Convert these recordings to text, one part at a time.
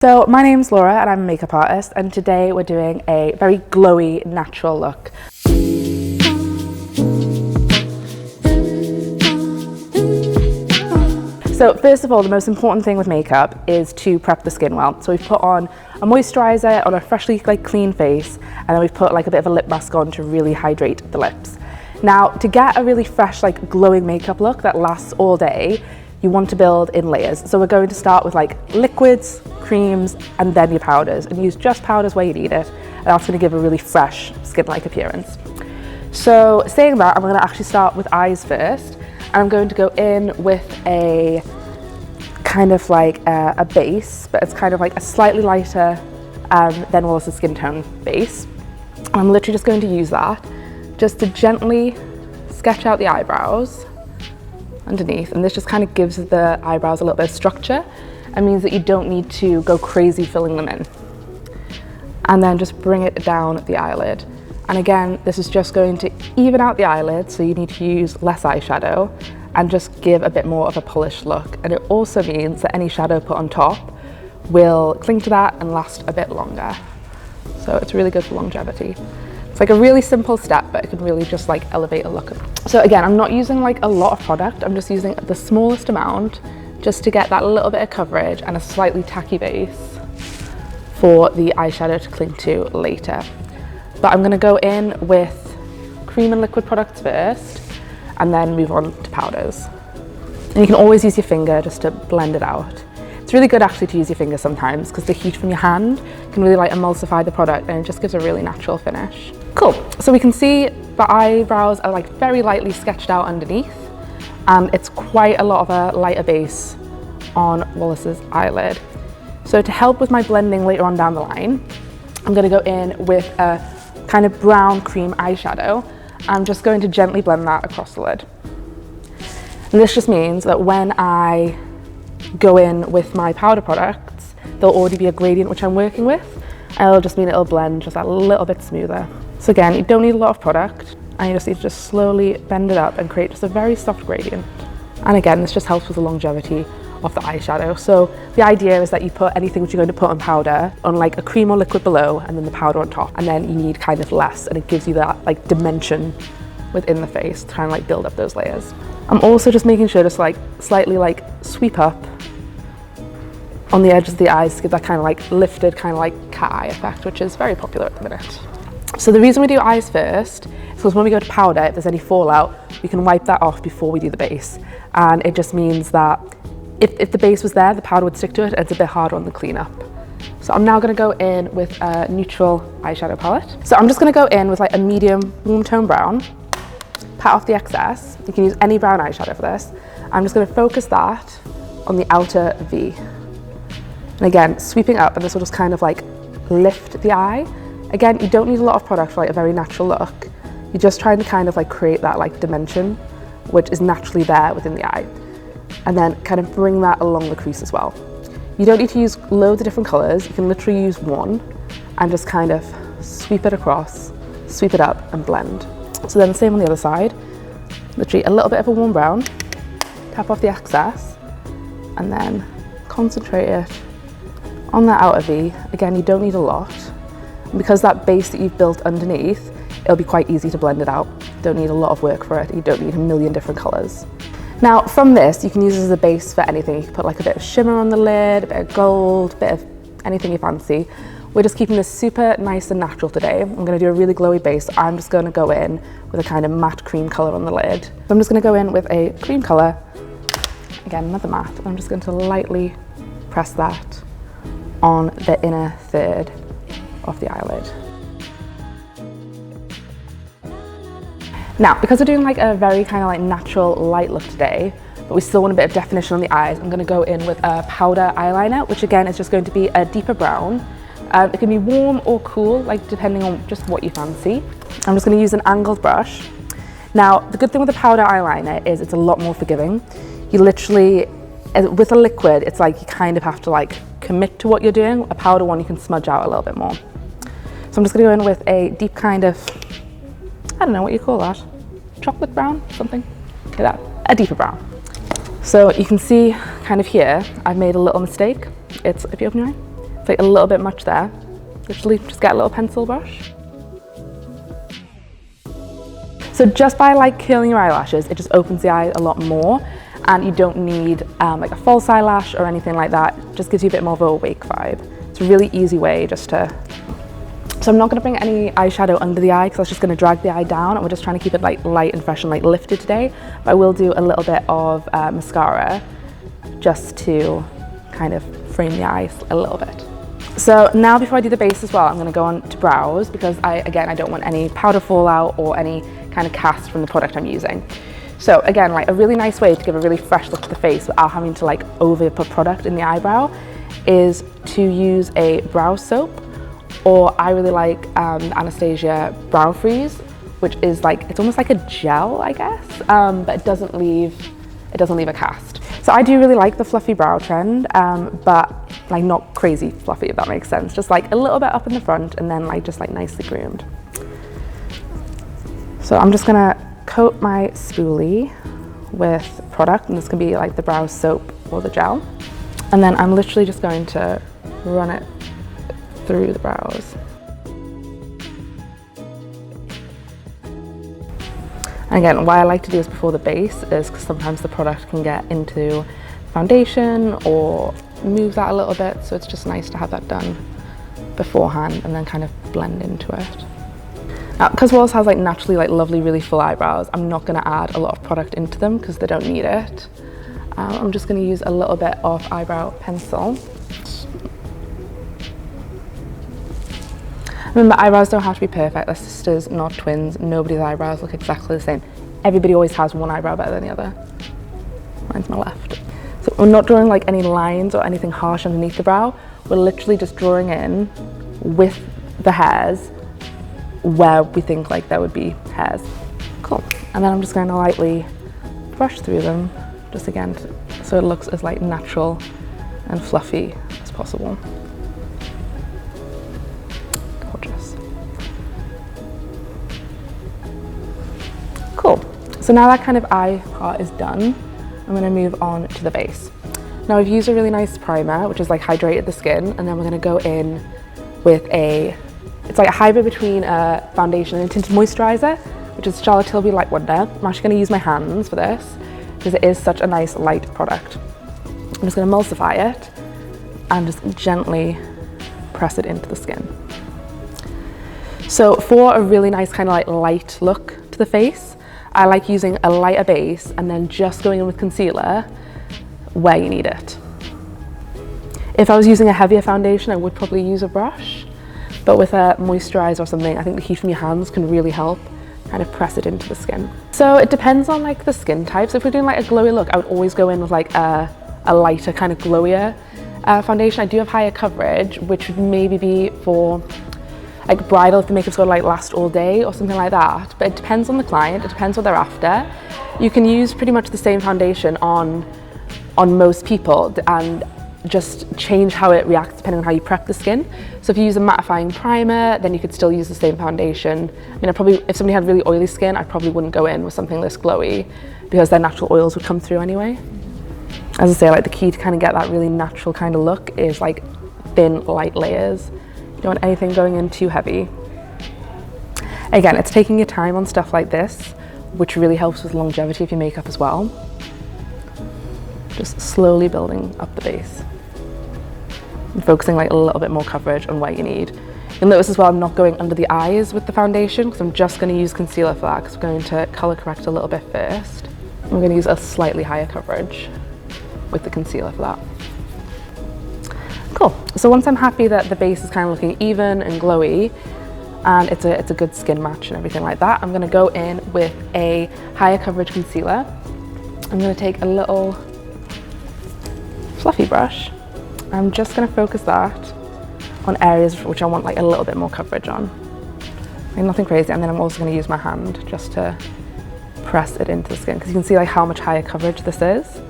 So my name's Laura and I'm a makeup artist, and today we're doing a very glowy natural look. So first of all, the most important thing with makeup is to prep the skin well. So we've put on a moisturizer on a freshly clean face, and then we've put a bit of a lip mask on to really hydrate the lips. Now, to get a really fresh glowing makeup look that lasts all day, you want to build in layers. So we're going to start with liquids, creams, and then your powders, and use just powders where you need it, and that's going to give a really fresh skin-like appearance. So saying that, I'm going to actually start with eyes first, and I'm going to go in with a kind of a base, but it's kind of a slightly lighter than Wallace's skin tone base. And I'm literally just going to use that just to gently sketch out the eyebrows underneath, and this just kind of gives the eyebrows a little bit of structure and means that you don't need to go crazy filling them in. And then just bring it down the eyelid. And again, this is just going to even out the eyelid, so you need to use less eyeshadow and just give a bit more of a polished look. And it also means that any shadow put on top will cling to that and last a bit longer. So it's really good for longevity. It's a really simple step, but it can really just elevate a look. So again, I'm not using a lot of product. I'm just using the smallest amount just to get that little bit of coverage and a slightly tacky base for the eyeshadow to cling to later. But I'm going to go in with cream and liquid products first, and then move on to powders. And you can always use your finger just to blend it out. It's really good actually to use your finger sometimes, because the heat from your hand can really emulsify the product, and it just gives a really natural finish. Cool, so we can see the eyebrows are very lightly sketched out underneath, and it's quite a lot of a lighter base on Wallace's eyelid. So to help with my blending later on down the line, I'm going to go in with a kind of brown cream eyeshadow. I'm just going to gently blend that across the lid. And this just means that when I go in with my powder products, there'll already be a gradient which I'm working with, and it'll just mean it'll blend just a little bit smoother. So again, you don't need a lot of product, and you just need to slowly bend it up and create just a very soft gradient. And again, this just helps with the longevity of the eyeshadow. So the idea is that you put anything which you're going to put on powder on a cream or liquid below, and then the powder on top, and then you need kind of less, and it gives you that dimension within the face, trying to build up those layers. I'm also just making sure to slightly sweep up on the edges of the eyes to give that kind of lifted kind of cat eye effect, which is very popular at the minute. So the reason we do eyes first is because when we go to powder, if there's any fallout, we can wipe that off before we do the base. And it just means that if the base was there, the powder would stick to it, and it's a bit harder on the cleanup. So I'm now going to go in with a neutral eyeshadow palette. So I'm just going to go in with a medium warm tone brown, pat off the excess. You can use any brown eyeshadow for this. I'm just going to focus that on the outer V. And again, sweeping up, and this will just kind of lift the eye. Again, you don't need a lot of product for a very natural look. You're just trying to kind of create that dimension, which is naturally there within the eye. And then kind of bring that along the crease as well. You don't need to use loads of different colors. You can literally use one and just kind of sweep it across, sweep it up and blend. So then the same on the other side. Literally a little bit of a warm brown, tap off the excess, and then concentrate it on that outer V. Again, you don't need a lot. And because that base that you've built underneath, it'll be quite easy to blend it out. You don't need a lot of work for it. You don't need a million different colors. Now from this, you can use it as a base for anything. You can put a bit of shimmer on the lid, a bit of gold, a bit of anything you fancy. We're just keeping this super nice and natural today. I'm going to do a really glowy base. So I'm just going to go in with a kind of matte cream color on the lid. So I'm just going to go in with a cream color, again another matte. I'm just going to lightly press that on the inner third of the eyelid. Now, because we're doing a very kind of natural light look today, but we still want a bit of definition on the eyes, I'm going to go in with a powder eyeliner, which again is just going to be a deeper brown. It can be warm or cool, depending on just what you fancy. I'm just going to use an angled brush. Now, the good thing with the powder eyeliner is it's a lot more forgiving. You literally, with a liquid, it's you kind of have to commit to what you're doing. A powder one, you can smudge out a little bit more. So I'm just going to go in with a deep kind of, I don't know what you call that, chocolate brown, something like that, a deeper brown. So you can see kind of here, I've made a little mistake. It's, if you open your eye, like a little bit much there. Literally just get a little pencil brush. So just by like curling your eyelashes, it just opens the eye a lot more, and you don't need like a false eyelash or anything like that. It just gives you a bit more of a awake vibe. It's a really easy way just to... So I'm not going to bring any eyeshadow under the eye because I was just going to drag the eye down, and we're just trying to keep it like light and fresh and like lifted today. But I will do a little bit of mascara just to kind of frame the eyes a little bit. So now before I do the base as well, I'm going to go on to brows because I don't want any powder fallout or any kind of cast from the product I'm using. So again, like a really nice way to give a really fresh look to the face without having to like over put product in the eyebrow is to use a brow soap, or I really like Anastasia Brow Freeze, which is like, it's almost like a gel, I guess, but it doesn't leave a cast. So I do really like the fluffy brow trend, but like not crazy fluffy, if that makes sense. Just like a little bit up in the front and then like just like nicely groomed. So I'm just gonna coat my spoolie with product, and this can be like the brow soap or the gel. And then I'm literally just going to run it through the brows. And again, why I like to do this before the base is because sometimes the product can get into foundation or move that a little bit, so it's just nice to have that done beforehand and then kind of blend into it. Now, because Wallace has like naturally like lovely, really full eyebrows, I'm not going to add a lot of product into them because they don't need it. I'm just going to use a little bit of eyebrow pencil. Remember, eyebrows don't have to be perfect. They're sisters, not twins. Nobody's eyebrows look exactly the same. Everybody always has one eyebrow better than the other. Mine's my left. So we're not drawing like any lines or anything harsh underneath the brow. We're literally just drawing in with the hairs where we think like there would be hairs. Cool. And then I'm just going to lightly brush through them, just again, so it looks as like natural and fluffy as possible. Gorgeous. Cool. So now that kind of eye part is done, I'm going to move on to the base. Now I've used a really nice primer, which is like hydrated the skin, and then we're going to go in with it's like a hybrid between a foundation and a tinted moisturizer, which is Charlotte Tilbury Light Wonder. I'm actually going to use my hands for this because it is such a nice light product. I'm just going to emulsify it and just gently press it into the skin. So for a really nice kind of like light look to the face, I like using a lighter base and then just going in with concealer where you need it. If I was using a heavier foundation, I would probably use a brush, but with a moisturizer or something, I think the heat from your hands can really help kind of press it into the skin. So it depends on like the skin type. So if we're doing like a glowy look, I would always go in with like a lighter kind of glowier foundation. I do have higher coverage, which would maybe be for like bridal if the makeup's got to like last all day or something like that. But it depends on the client, it depends what they're after. You can use pretty much the same foundation on most people and just change how it reacts depending on how you prep the skin. So if you use a mattifying primer, then you could still use the same foundation. I mean, if somebody had really oily skin, I probably wouldn't go in with something this glowy because their natural oils would come through anyway. As I say, like the key to kind of get that really natural kind of look is like thin, light layers. You don't want anything going in too heavy. Again, it's taking your time on stuff like this, which really helps with longevity of your makeup as well. Just slowly building up the base. And focusing like a little bit more coverage on what you need. You'll notice as well, I'm not going under the eyes with the foundation because I'm just going to use concealer for that because we're going to color correct a little bit first. I'm going to use a slightly higher coverage with the concealer for that. Cool. So once I'm happy that the base is kind of looking even and glowy and it's a good skin match and everything like that, I'm going to go in with a higher coverage concealer. I'm going to take a little fluffy brush. I'm just going to focus that on areas which I want like a little bit more coverage on. Like nothing crazy, and then I'm also going to use my hand just to press it into the skin because you can see like how much higher coverage this is.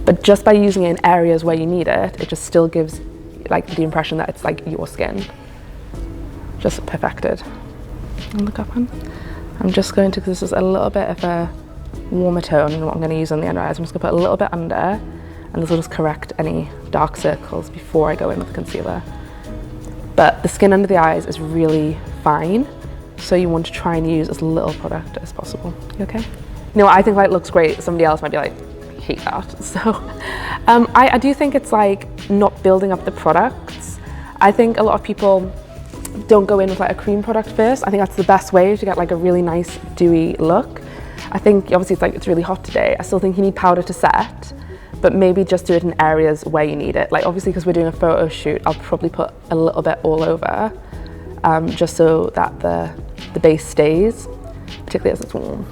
But just by using it in areas where you need it, it just still gives like the impression that it's like your skin. Just perfected. And look up on. I'm just going to, because this is a little bit of a warmer tone than what I'm going to use on the under eyes, I'm just going to put a little bit under, and and this will just correct any dark circles before I go in with the concealer. But the skin under the eyes is really fine, so you want to try and use as little product as possible. You okay? You know, I think like looks great. Somebody else might be like, I hate that. So I do think it's like not building up the products. I think a lot of people don't go in with like a cream product first. I think that's the best way to get like a really nice dewy look. I think obviously it's really hot today. I still think you need powder to set, but maybe just do it in areas where you need it. Like obviously because we're doing a photo shoot, I'll probably put a little bit all over, just so that the base stays, particularly as it's warm.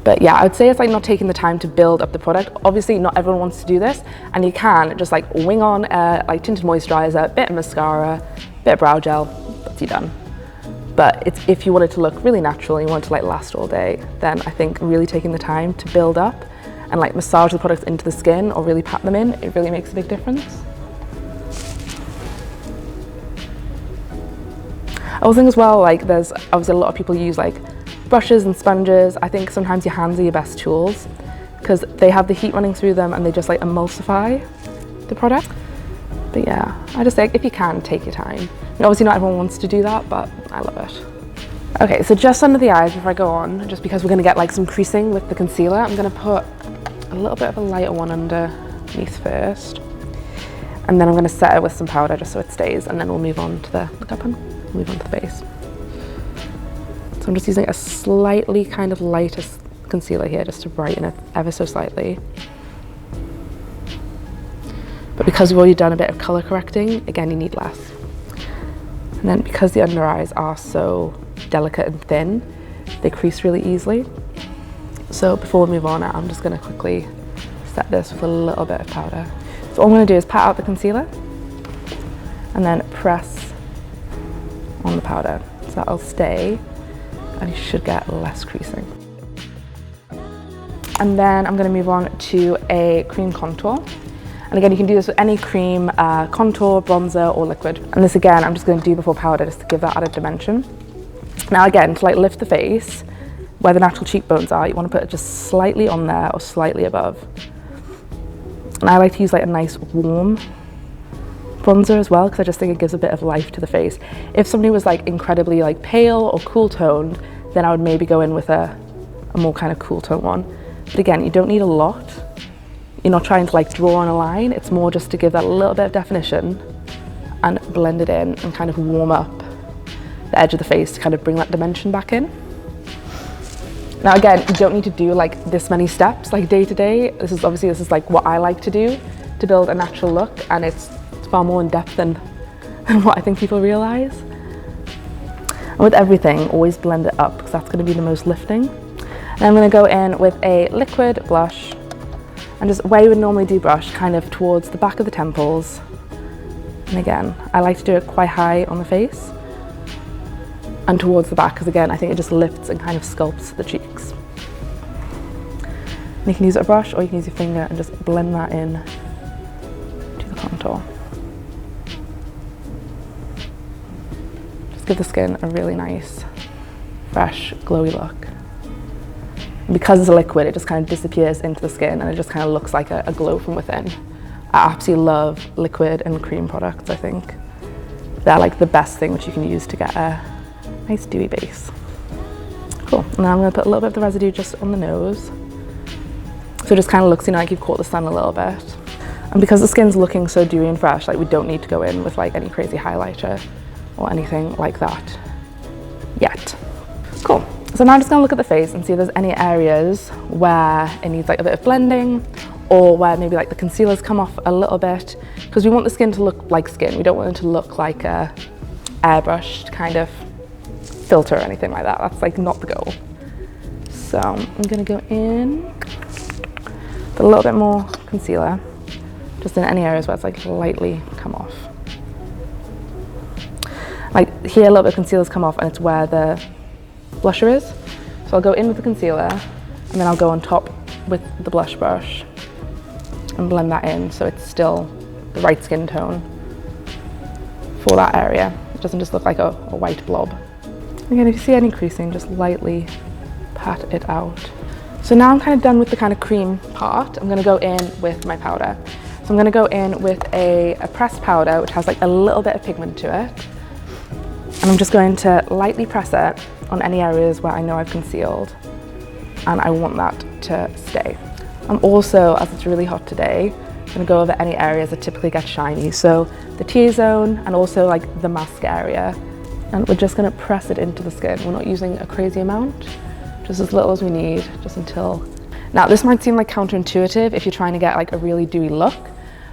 But yeah, I would say it's like not taking the time to build up the product. Obviously not everyone wants to do this, and you can just like wing on like tinted moisturizer, bit of mascara, bit of brow gel, that's you done. But if you want it to look really natural and you want it to like last all day, then I think really taking the time to build up and like massage the products into the skin or really pat them in, it really makes a big difference. I also think as well, like there's obviously a lot of people use like brushes and sponges. I think sometimes your hands are your best tools because they have the heat running through them and they just like emulsify the product. But yeah, I just think if you can, take your time. And obviously not everyone wants to do that, but I love it. Okay, so just under the eyes before I go on, just because we're gonna get like some creasing with the concealer, I'm gonna put a little bit of a lighter one underneath first. And then I'm gonna set it with some powder just so it stays, and then we'll move on to the, look up and move on to the base. So I'm just using a slightly kind of lighter concealer here just to brighten it ever so slightly. But because we've already done a bit of color correcting, again, you need less. And then because the under eyes are so delicate and thin, they crease really easily. So before we move on, I'm just gonna quickly set this with a little bit of powder. So all I'm gonna do is pat out the concealer and then press on the powder. So that'll stay and you should get less creasing. And then I'm gonna move on to a cream contour. And again, you can do this with any cream, contour, bronzer, or liquid. And this again, I'm just gonna do before powder just to give that added dimension. Now again, to like lift the face, where the natural cheekbones are, you wanna put it just slightly on there or slightly above. And I like to use like a nice warm bronzer as well, because I just think it gives a bit of life to the face. If somebody was like incredibly like pale or cool toned, then I would maybe go in with a more kind of cool tone one. But again, you don't need a lot. You're not trying to like draw on a line, it's more just to give that little bit of definition and blend it in and kind of warm up the edge of the face to kind of bring that dimension back in. Now again, you don't need to do like this many steps like day to day. This is like what I like to do to build a natural look, and it's far more in depth than what I think people realize. And with everything, always blend it up because that's going to be the most lifting. And I'm going to go in with a liquid blush and just where you would normally do brush, kind of towards the back of the temples. And again, I like to do it quite high on the face and towards the back, because again, I think it just lifts and kind of sculpts the cheeks. And you can use a brush or you can use your finger and just blend that in to the contour. Just give the skin a really nice, fresh, glowy look. And because it's a liquid, it just kind of disappears into the skin and it just kind of looks like a glow from within. I absolutely love liquid and cream products, I think. They're like the best thing which you can use to get a nice dewy base. Cool, and now I'm gonna put a little bit of the residue just on the nose. So it just kind of looks, you know, like you've caught the sun a little bit. And because the skin's looking so dewy and fresh, like we don't need to go in with like any crazy highlighter or anything like that yet. Cool. So now I'm just gonna look at the face and see if there's any areas where it needs like a bit of blending, or where maybe like the concealer's come off a little bit, because we want the skin to look like skin. We don't want it to look like a airbrushed kind of filter or anything like that. That's like not the goal. So I'm gonna go in with a little bit more concealer, just in any areas where it's like lightly come off. Like here, a little bit of concealer's come off and it's where the blusher is. So I'll go in with the concealer and then I'll go on top with the blush brush and blend that in so it's still the right skin tone for that area. It doesn't just look like a white blob. Again, if you see any creasing, just lightly pat it out. So now I'm kind of done with the kind of cream part. I'm gonna go in with my powder. So I'm gonna go in with a pressed powder, which has like a little bit of pigment to it. And I'm just going to lightly press it on any areas where I know I've concealed. And I want that to stay. I'm also, as it's really hot today, gonna go over any areas that typically get shiny. So the T-zone and also like the mask area. And we're just gonna press it into the skin. We're not using a crazy amount, just as little as we need, just until. Now this might seem like counterintuitive if you're trying to get like a really dewy look,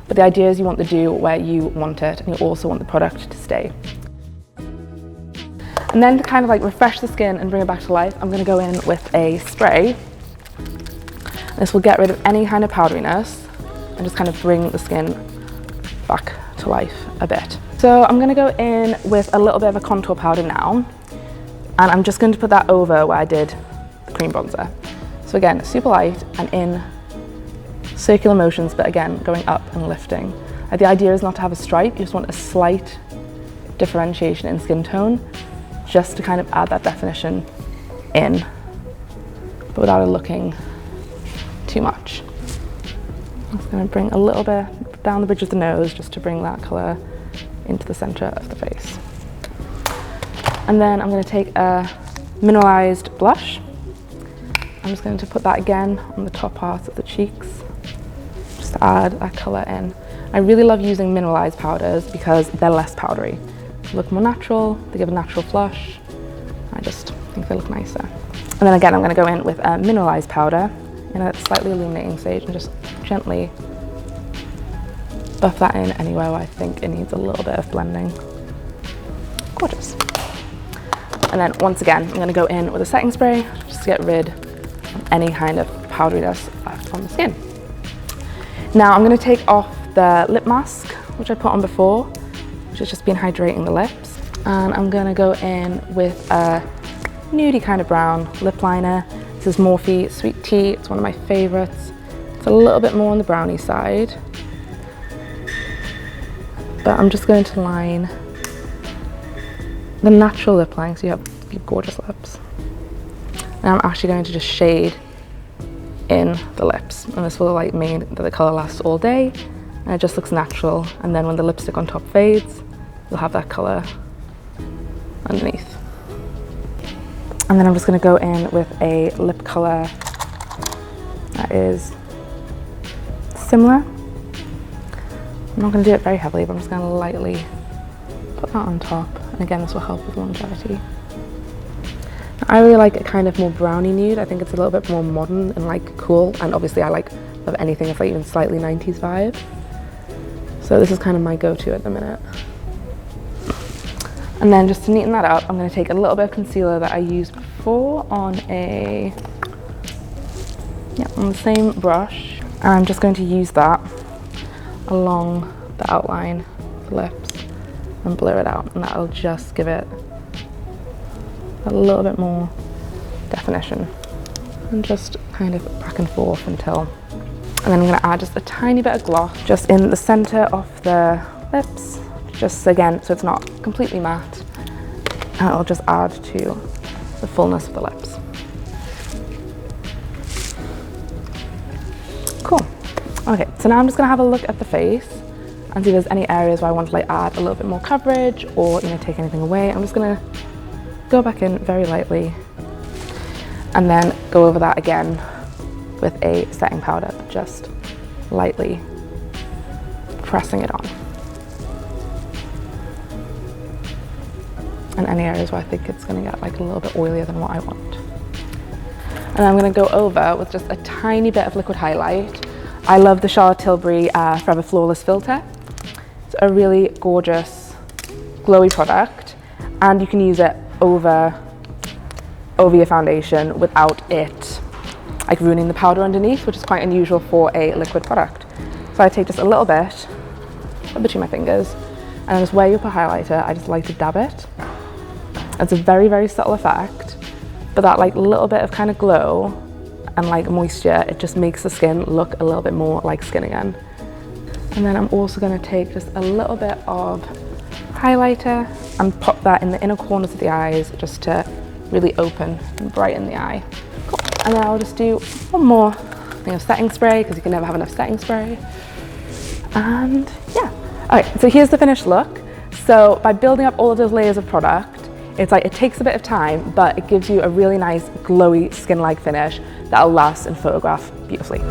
but the idea is you want the dew where you want it, and you also want the product to stay. And then to kind of like refresh the skin and bring it back to life, I'm gonna go in with a spray. This will get rid of any kind of powderiness and just kind of bring the skin back to life a bit. So I'm gonna go in with a little bit of a contour powder now, and I'm just going to put that over where I did the cream bronzer. So again, super light and in circular motions, but again, going up and lifting. The idea is not to have a stripe, you just want a slight differentiation in skin tone, just to kind of add that definition in, but without it looking too much. I'm just going to bring a little bit down the bridge of the nose just to bring that colour into the centre of the face. And then I'm going to take a mineralised blush. I'm just going to put that again on the top parts of the cheeks, just to add that colour in. I really love using mineralised powders because they're less powdery. They look more natural, they give a natural flush. I just think they look nicer. And then again, I'm going to go in with a mineralised powder in a slightly illuminating stage and just gently buff that in anywhere where I think it needs a little bit of blending. Gorgeous. And then once again, I'm going to go in with a setting spray just to get rid of any kind of powderiness left on the skin. Now I'm going to take off the lip mask, which I put on before, which has just been hydrating the lips. And I'm going to go in with a nudie kind of brown lip liner. This is Morphe Sweet Tea. It's one of my favorites. It's a little bit more on the brownie side. But I'm just going to line the natural lip line so you have gorgeous lips. And I'm actually going to just shade in the lips. And this will like mean that the colour lasts all day and it just looks natural. And then when the lipstick on top fades, you'll have that colour underneath. And then I'm just going to go in with a lip colour that is similar. I'm not going to do it very heavily, but I'm just going to lightly put that on top. And again, this will help with longevity. I really like a kind of more browny nude. I think it's a little bit more modern and like cool. And obviously I like love anything that's like even slightly 90s vibe. So this is kind of my go-to at the minute. And then just to neaten that up, I'm going to take a little bit of concealer that I used before on the same brush. And I'm just going to use that along the outline of the lips and blur it out. And that'll just give it a little bit more definition. And just kind of back and forth until. And then I'm going to add just a tiny bit of gloss just in the center of the lips. Just again, so it's not completely matte, and it'll just add to the fullness of the lips. Cool. Okay, so now I'm just gonna have a look at the face and see if there's any areas where I want to like add a little bit more coverage or take anything away. I'm just gonna go back in very lightly and then go over that again with a setting powder, just lightly pressing it on. And any areas where I think it's going to get like a little bit oilier than what I want. And I'm going to go over with just a tiny bit of liquid highlight. I love the Charlotte Tilbury Forever Flawless filter. It's a really gorgeous, glowy product, and you can use it over your foundation without it like ruining the powder underneath, which is quite unusual for a liquid product. So I take just a little bit between my fingers, and just where you put highlighter, I just like to dab it. It's a very, very subtle effect, but that like little bit of kind of glow and like moisture, it just makes the skin look a little bit more like skin again. And then I'm also going to take just a little bit of highlighter and pop that in the inner corners of the eyes just to really open and brighten the eye. Cool. And then I'll just do one more thing of setting spray, because you can never have enough setting spray. And yeah. Okay, so here's the finished look. So by building up all of those layers of product, it's like it takes a bit of time, but it gives you a really nice glowy skin-like finish that'll last and photograph beautifully.